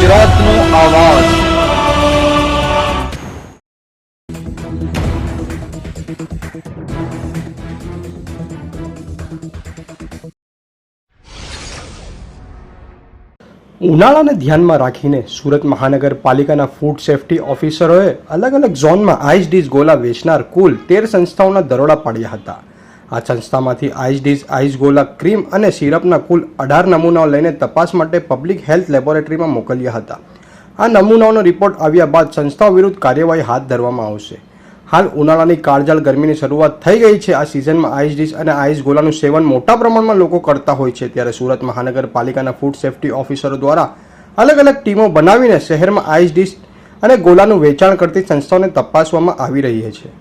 ગુજરાતનો આવાજ। ઉનાળાને ધ્યાનમાં રાખીને સુરત મહાનગરપાલિકાના ફૂડ સેફ્ટી ઓફિસરોએ અલગ અલગ ઝોનમાં આઈસ ડીશ ગોલા વેચનાર કુલ 13 સંસ્થાઓના દરોડા પાડ્યા હતા। આ સંસ્થામાંથી આઈસ ડીશ, આઈસ ગોલા, ક્રીમ અને સિરપના કુલ 18 નમૂનાઓ લઈને તપાસ માટે પબ્લિક હેલ્થ લેબોરેટરીમાં મોકલ્યા હતા। આ નમૂનાઓનો રિપોર્ટ આવ્યા બાદ સંસ્થાઓ વિરુદ્ધ કાર્યવાહી હાથ ધરવામાં આવશે। હાલ ઉનાળાની કાળઝાળ ગરમીની શરૂઆત થઈ ગઈ છે। આ સિઝનમાં આઈસ ડીશ અને આઈસ ગોલાનું સેવન મોટા પ્રમાણમાં લોકો કરતા હોય છે, ત્યારે સુરત મહાનગરપાલિકાના ફૂડ સેફ્ટી ઓફિસરો દ્વારા અલગ અલગ ટીમો બનાવીને શહેરમાં આઈસ ડીશ અને ગોલાનું વેચાણ કરતી સંસ્થાઓને તપાસવામાં આવી રહી છે।